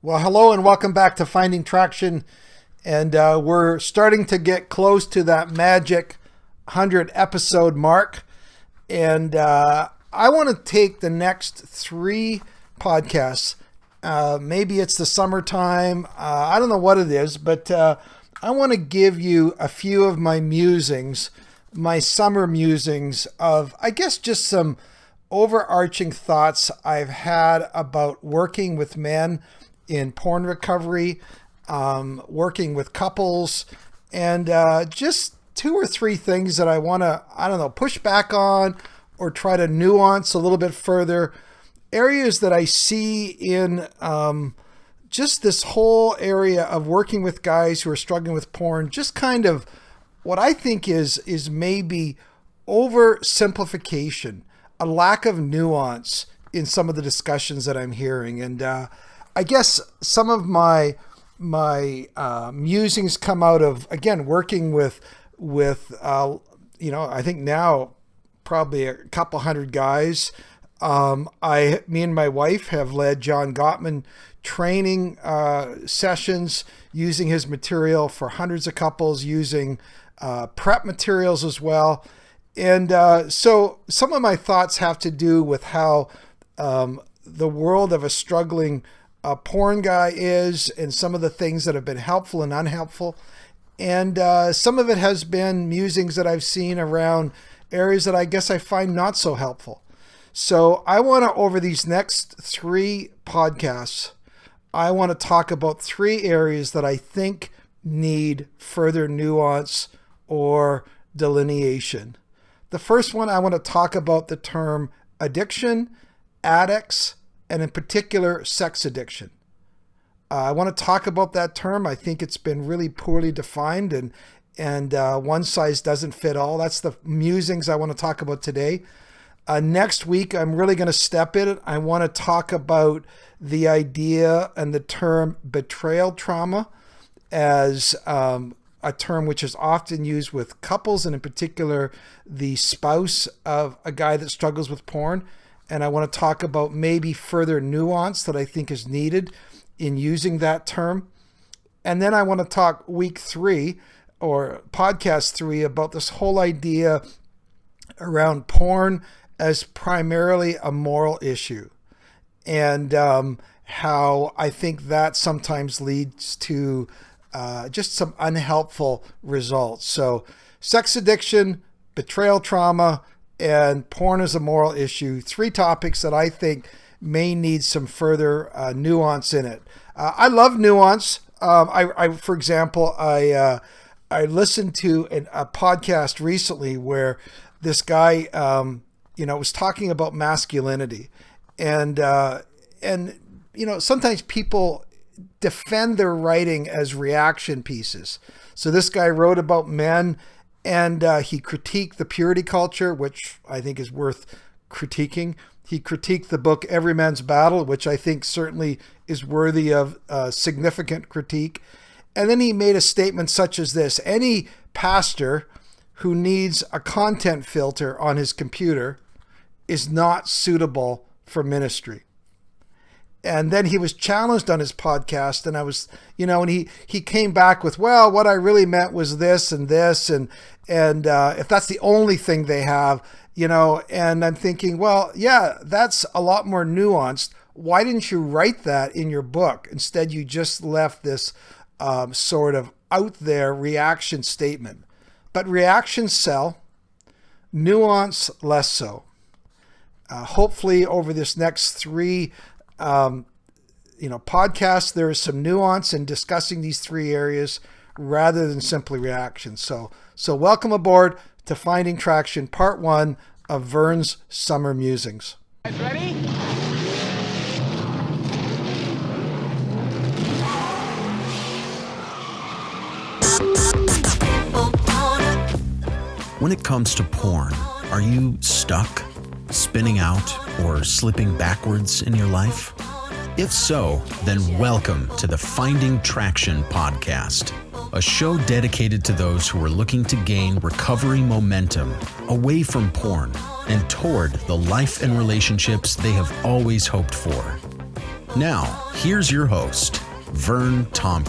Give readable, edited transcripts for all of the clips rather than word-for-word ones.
Well, hello and welcome back to Finding Traction. And we're starting to get close to that magic 100 episode mark. And I want to take the next 3 podcasts. Maybe it's the summertime. I don't know what it is, but I want to give you a few of my musings, my summer musings of, I guess, just some overarching thoughts I've had about working with men in porn recovery, working with couples, and just 2 or 3 things that I want to, push back on or try to nuance a little bit further. Areas that I see in just this whole area of working with guys who are struggling with porn, just kind of what I think is maybe oversimplification, a lack of nuance in some of the discussions that I'm hearing. And I guess some of my musings come out of, again, working with I think now probably a couple hundred guys. Me and my wife have led John Gottman training sessions using his material for hundreds of couples, using prep materials as well. And so some of my thoughts have to do with how the world of a struggling porn guy is, and some of the things that have been helpful and unhelpful. And some of it has been musings that I've seen around areas that I guess I find not so helpful. So I want to, over these next 3 podcasts, I want to talk about 3 areas that I think need further nuance or delineation. The first one, I want to talk about the term addiction, addicts, and in particular, sex addiction. I want to talk about that term. I think it's been really poorly defined, and one size doesn't fit all. That's the musings I want to talk about today. Next week, I'm really going to step in it. I want to talk about the idea and the term betrayal trauma as a term which is often used with couples, and in particular, the spouse of a guy that struggles with porn. And I want to talk about maybe further nuance that I think is needed in using that term. And then I want to talk week 3 or podcast 3 about this whole idea around porn as primarily a moral issue, and how I think that sometimes leads to just some unhelpful results. So sex addiction, betrayal trauma, and porn as a moral issue, 3 topics that I think may need some further nuance in it. I love nuance. For example, I listened to a podcast recently where this guy, was talking about masculinity, and sometimes people defend their writing as reaction pieces. So this guy wrote about men, and he critiqued the purity culture, which I think is worth critiquing. He critiqued the book Every Man's Battle, which I think certainly is worthy of significant critique. And then he made a statement such as this: any pastor who needs a content filter on his computer is not suitable for ministry. And then he was challenged on his podcast, and I was, and he came back with, well, what I really meant was this and this, and if that's the only thing they have, and I'm thinking, well, yeah, that's a lot more nuanced. Why didn't you write that in your book? Instead, you just left this sort of out there reaction statement. But reactions sell, nuance less so. Hopefully over this next 3 podcasts, there is some nuance in discussing these 3 areas rather than simply reactions. So welcome aboard to Finding Traction, Part 1 of Vern's Summer Musings. Guys ready? When it comes to porn, are you stuck, spinning out, or slipping backwards in your life? If so, then welcome to the Finding Traction podcast, a show dedicated to those who are looking to gain recovery momentum away from porn and toward the life and relationships they have always hoped for. Now, here's your host, Vern Tomke.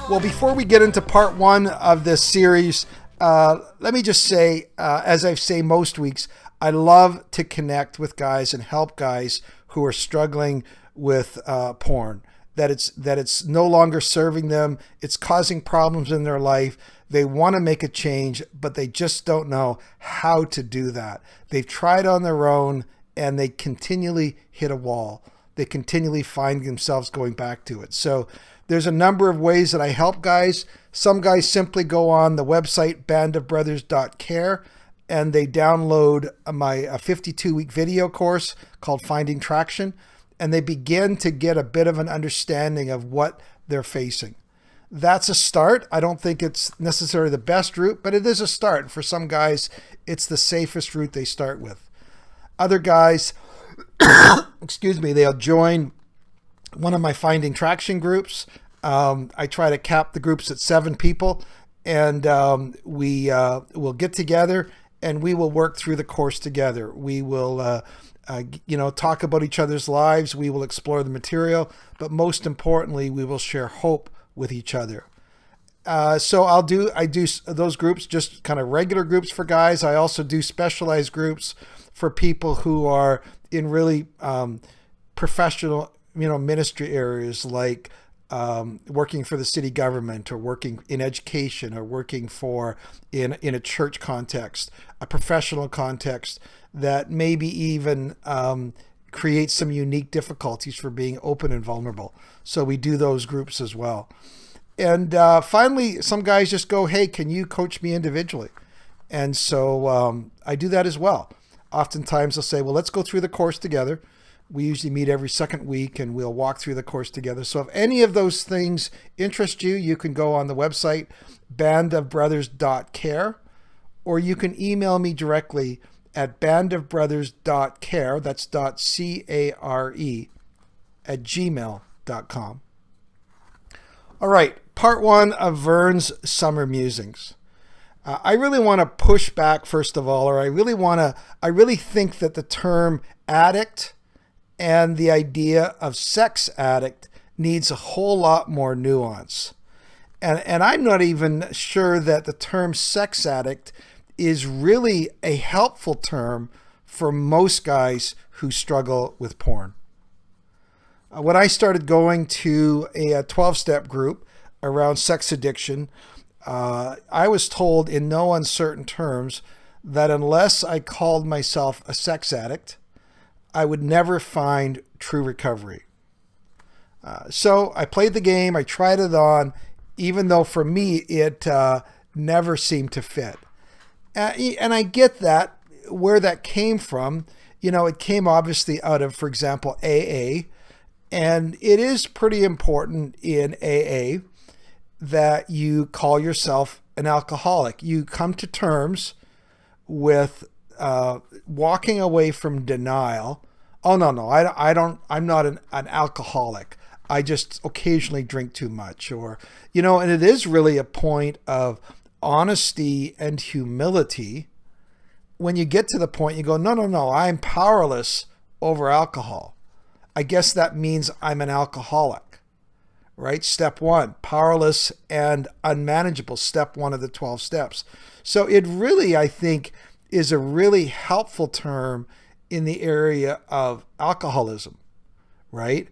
Well, before we get into part one of this series, let me just say, as I say most weeks, I love to connect with guys and help guys who are struggling with porn. That it's no longer serving them. It's causing problems in their life. They want to make a change, but they just don't know how to do that. They've tried on their own and they continually hit a wall. They continually find themselves going back to it. So there's a number of ways that I help guys. Some guys simply go on the website bandofbrothers.care and they download my 52-week video course called Finding Traction, and they begin to get a bit of an understanding of what they're facing. That's a start. I don't think it's necessarily the best route, but it is a start. For some guys, it's the safest route they start with. Other guys, they'll join one of my Finding Traction groups. I try to cap the groups at 7 people, and we will get together and we will work through the course together. We will talk about each other's lives. We will explore the material, but most importantly, we will share hope with each other. So I do those groups, just kind of regular groups for guys. I also do specialized groups for people who are in really professional, ministry areas like working for the city government or working in education or working for in a church context, a professional context that maybe even create some unique difficulties for being open and vulnerable. So we do those groups as well. And finally, some guys just go, hey, can you coach me individually? And so I do that as well. Oftentimes they'll say, well, let's go through the course together. We usually meet every second week and we'll walk through the course together. So if any of those things interest you, you can go on the website bandofbrothers.care, or you can email me directly at bandofbrothers.care, that's .care, @gmail.com. All right, part one of Vern's Summer Musings. I really want to push back, first of all, or I really think that the term addict and the idea of sex addict needs a whole lot more nuance. And I'm not even sure that the term sex addict is really a helpful term for most guys who struggle with porn. When I started going to a 12-step group around sex addiction, I was told in no uncertain terms that unless I called myself a sex addict, I would never find true recovery. So I played the game, I tried it on, even though for me it never seemed to fit. And I get that, where that came from. It came obviously out of, for example, AA. And it is pretty important in AA that you call yourself an alcoholic. You come to terms with walking away from denial. Oh, no, I'm not an alcoholic. I just occasionally drink too much, and it is really a point of honesty and humility. When you get to the point, you go, no, I'm powerless over alcohol. I guess that means I'm an alcoholic, right? Step one, powerless and unmanageable, step one of the 12 steps. So it really, I think, is a really helpful term in the area of alcoholism, right?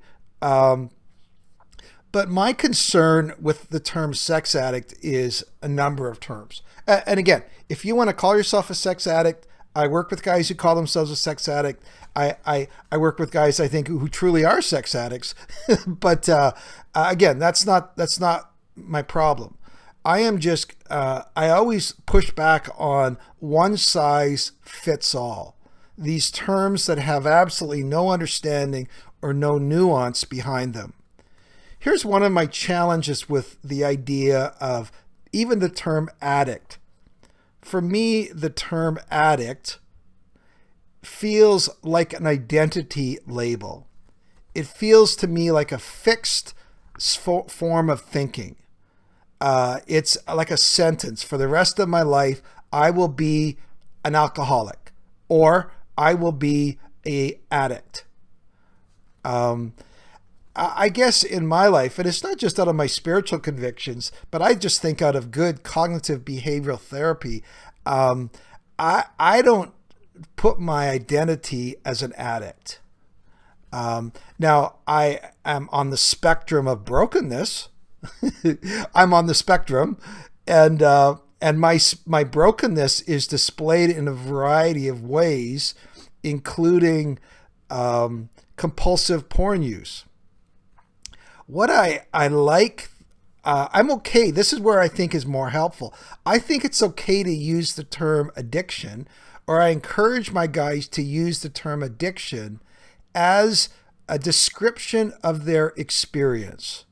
But my concern with the term sex addict is a number of terms. And again, if you want to call yourself a sex addict, I work with guys who call themselves a sex addict. I work with guys, I think, who truly are sex addicts. But again, that's not my problem. I am just, I always push back on one size fits all. These terms that have absolutely no understanding or no nuance behind them. Here's one of my challenges with the idea of even the term addict. For me, the term addict feels like an identity label. It feels to me like a fixed form of thinking. It's like a sentence. For the rest of my life, I will be an alcoholic, or I will be an addict. I guess in my life, and it's not just out of my spiritual convictions, but I just think out of good cognitive behavioral therapy, I don't put my identity as an addict. Now, I am on the spectrum of brokenness. I'm on the spectrum, and my brokenness is displayed in a variety of ways, including compulsive porn use. What I like, I'm okay. This is where I think is more helpful. I think it's okay to use the term addiction, or I encourage my guys to use the term addiction as a description of their experience.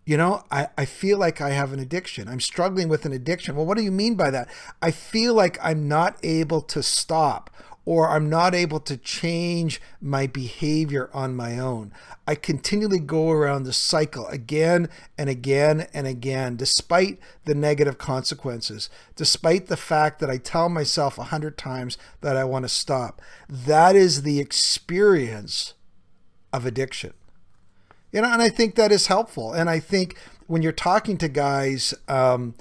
You know, I feel like I have an addiction. I'm struggling with an addiction. Well, what do you mean by that? I feel like I'm not able to stop, or I'm not able to change my behavior on my own. I continually go around the cycle again and again and again, despite the negative consequences, despite the fact that I tell myself 100 times that I want to stop. That is the experience of addiction. You know, and I think that is helpful. And I think when you're talking to guys, around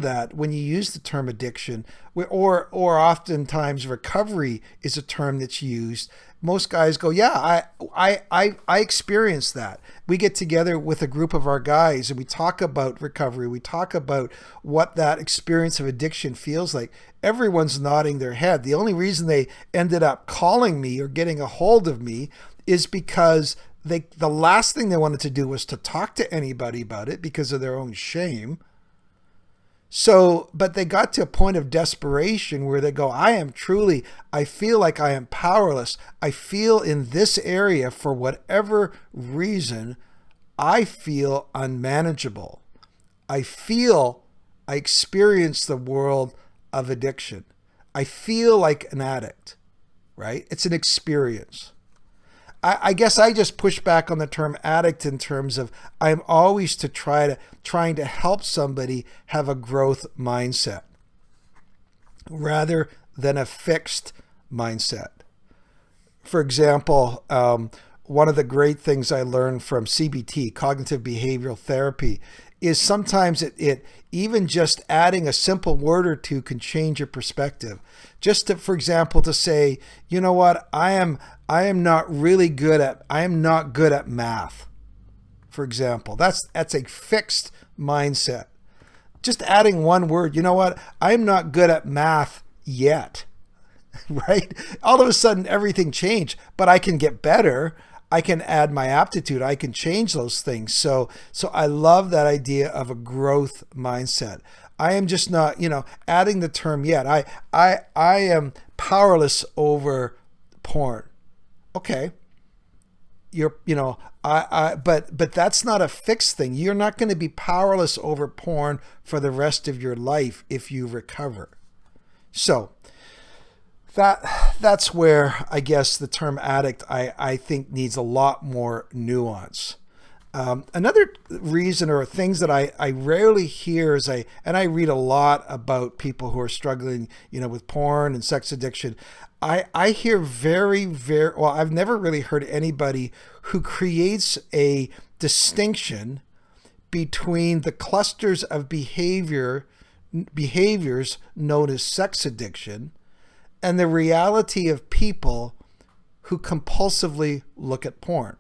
that, when you use the term addiction, or oftentimes recovery is a term that's used, most guys go, yeah, I experienced that. We get together with a group of our guys and we talk about recovery. We talk about what that experience of addiction feels like. Everyone's nodding their head. The only reason they ended up calling me or getting a hold of me is because the last thing they wanted to do was to talk to anybody about it because of their own shame. So, but they got to a point of desperation where they go, I feel like I am powerless. I feel in this area, for whatever reason, I feel unmanageable. I experience the world of addiction. I feel like an addict, right? It's an experience. I guess I just push back on the term addict in terms of I'm always trying to help somebody have a growth mindset rather than a fixed mindset. For example, one of the great things I learned from CBT, cognitive behavioral therapy, is sometimes it even just adding a simple word or two can change your perspective. Just to, for example, to say, you know what, I am not good at math. For example, that's a fixed mindset. Just adding one word, you know what, I'm not good at math yet, right? All of a sudden everything changed, but I can get better. I can add my aptitude. I can change those things. So I love that idea of a growth mindset. I am just not, adding the term yet. I am powerless over porn. Okay. But that's not a fixed thing. You're not going to be powerless over porn for the rest of your life if you recover. So that's where I guess the term addict, I think, needs a lot more nuance. Another reason, or things that I rarely hear, is I read a lot about people who are struggling, with porn and sex addiction. I hear I've never really heard anybody who creates a distinction between the clusters of behaviors known as sex addiction and the reality of people who compulsively look at porn.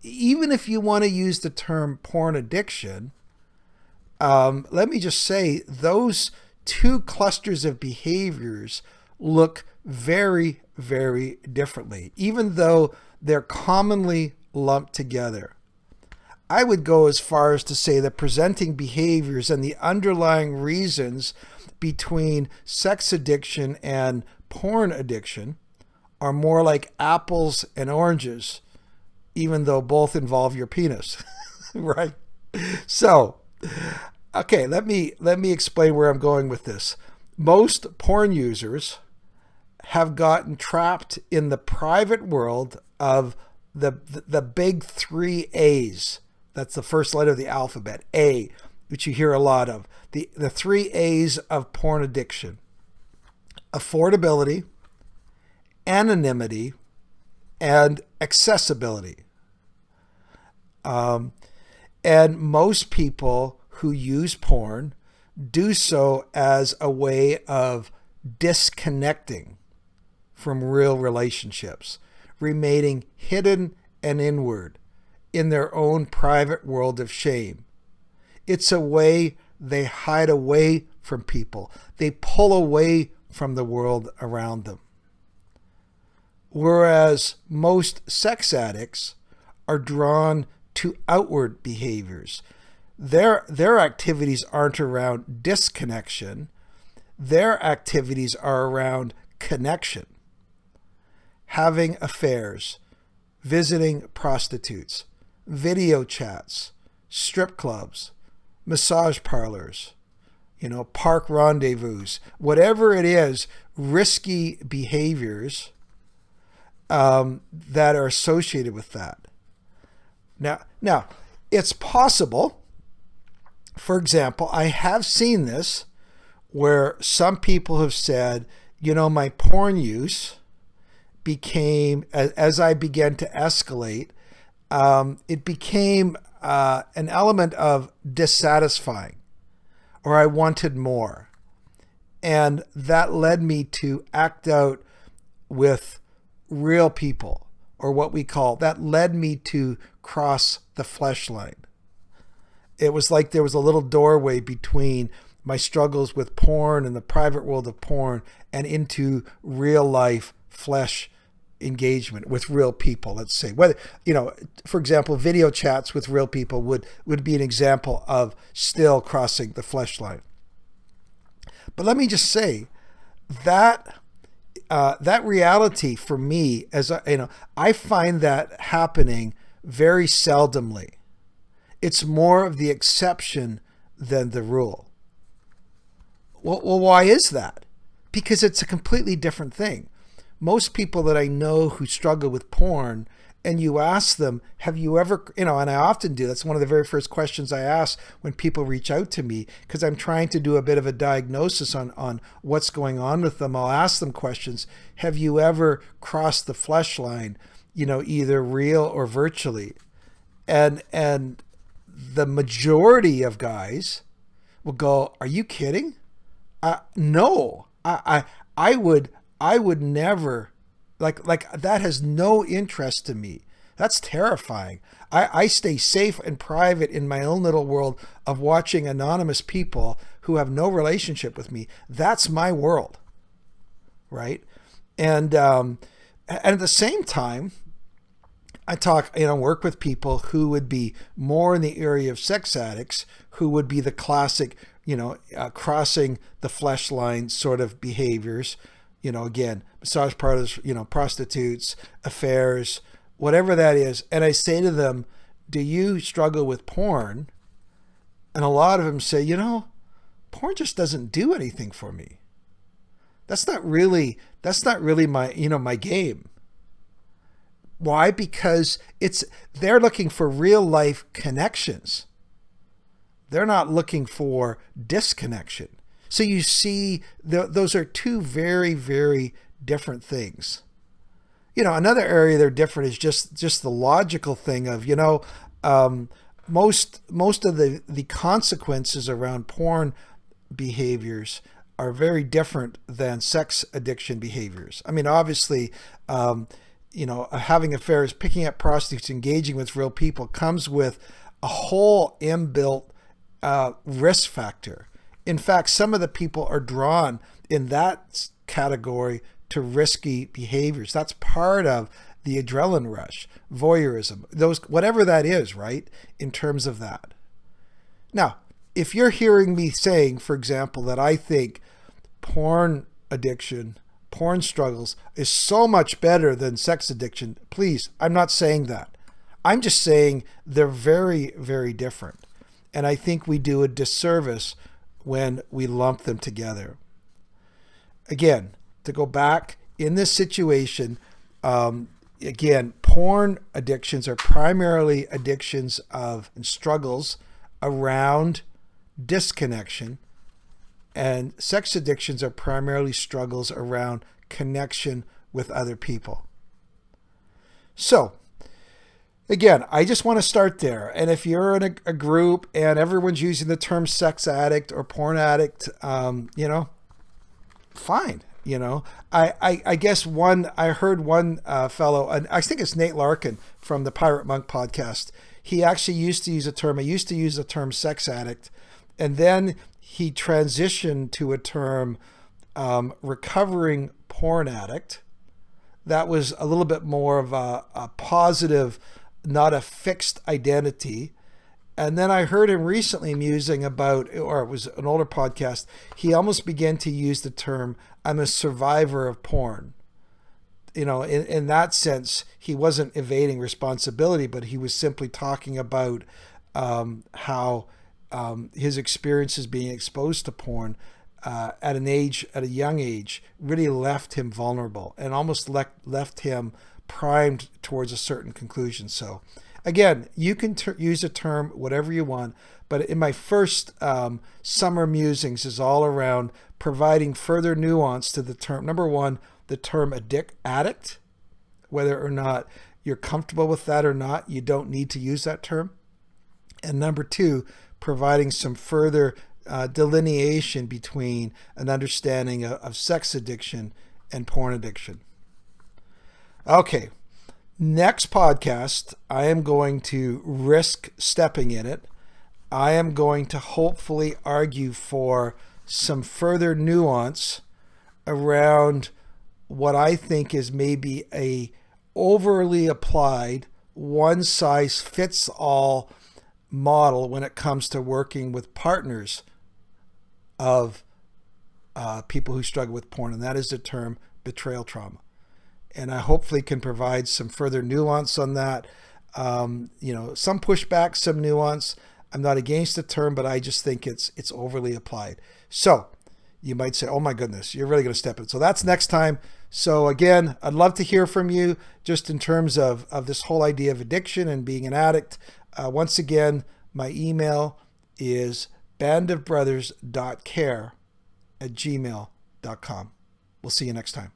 Even if you want to use the term porn addiction, let me just say those two clusters of behaviors look very, very differently, even though they're commonly lumped together. I would go as far as to say that presenting behaviors and the underlying reasons between sex addiction and porn addiction are more like apples and oranges, even though both involve your penis, right? So, okay, let me explain where I'm going with this. Most porn users have gotten trapped in the private world of the big three A's. That's the first letter of the alphabet. A, which you hear a lot of. The three A's of porn addiction: affordability, anonymity, and accessibility. And most people who use porn do so as a way of disconnecting from real relationships, remaining hidden and inward in their own private world of shame. It's a way they hide away from people. They pull away from the world around them. Whereas most sex addicts are drawn to outward behaviors. Their activities aren't around disconnection. Their activities are around connection. Having affairs, visiting prostitutes, video chats, strip clubs, massage parlors, park rendezvous, whatever it is, risky behaviors that are associated with that. Now, it's possible, for example, I have seen this where some people have said, my porn use became, as I began to escalate, it became an element of dissatisfying, or I wanted more. And that led me to act out with real people, or what we call, that led me to cross the flesh line. It was like there was a little doorway between my struggles with porn and the private world of porn and into real life flesh engagement with real people. Let's say, whether, for example, video chats with real people would be an example of still crossing the flesh line. But let me just say that that reality for me, as I find that happening very seldomly. It's more of the exception than the rule. Well, why is that? Because it's a completely different thing. Most people that I know who struggle with porn, and you ask them, have you ever, and I often do, that's one of the very first questions I ask when people reach out to me, because I'm trying to do a bit of a diagnosis on what's going on with them. I'll ask them questions. Have you ever crossed the flesh line, either real or virtually? And the majority of guys will go, are you kidding? No, I would never, like that has no interest to me. That's terrifying. I stay safe and private in my own little world of watching anonymous people who have no relationship with me. That's my world, right? And at the same time, I work with people who would be more in the area of sex addicts, who would be the classic, crossing the flesh line sort of behaviors. Again, massage parlors, prostitutes, affairs, whatever that is. And I say to them, do you struggle with porn? And a lot of them say, porn just doesn't do anything for me. That's not really my, my game. Why? Because they're looking for real life connections. They're not looking for disconnection. So you see, those are two very, very different things. Another area they're different is just the logical thing of, most of the consequences around porn behaviors are very different than sex addiction behaviors. I mean, obviously, having affairs, picking up prostitutes, engaging with real people comes with a whole inbuilt risk factor. In fact, some of the people are drawn in that category to risky behaviors. That's part of the adrenaline rush, voyeurism, whatever that is, right? In terms of that. Now, if you're hearing me saying, for example, that I think porn addiction, porn struggles is so much better than sex addiction, please, I'm not saying that. I'm just saying they're very, very different. And I think we do a disservice when we lump them together. Again, to go back, in this situation, again, porn addictions are primarily addictions and struggles around disconnection, and sex addictions are primarily struggles around connection with other people. So, again, I just want to start there. And if you're in a group and everyone's using the term sex addict or porn addict, fine. I guess I heard one fellow, and I think it's Nate Larkin from the Pirate Monk podcast. He actually used to use the term sex addict, and then he transitioned to a term recovering porn addict. That was a little bit more of a positive, not a fixed identity. And then I heard him recently musing about, or it was an older podcast, he almost began to use the term, I'm a survivor of porn. In that sense, he wasn't evading responsibility, but he was simply talking about how his experiences being exposed to porn at a young age, really left him vulnerable and almost left him primed towards a certain conclusion. So again, you can use a term whatever you want, but in my first summer musings is all around providing further nuance to the term. Number one, the term addict, whether or not you're comfortable with that or not, you don't need to use that term. And number two, providing some further delineation between an understanding of sex addiction and porn addiction. Okay, next podcast, I am going to risk stepping in it. I am going to hopefully argue for some further nuance around what I think is maybe a overly applied one-size-fits-all model when it comes to working with partners of people who struggle with porn, and that is the term betrayal trauma. And I hopefully can provide some further nuance on that. Some pushback, some nuance. I'm not against the term, but I just think it's overly applied. So you might say, oh my goodness, you're really going to step in. So that's next time. So again, I'd love to hear from you just in terms of this whole idea of addiction and being an addict. Once again, my email is bandofbrothers.care@gmail.com. We'll see you next time.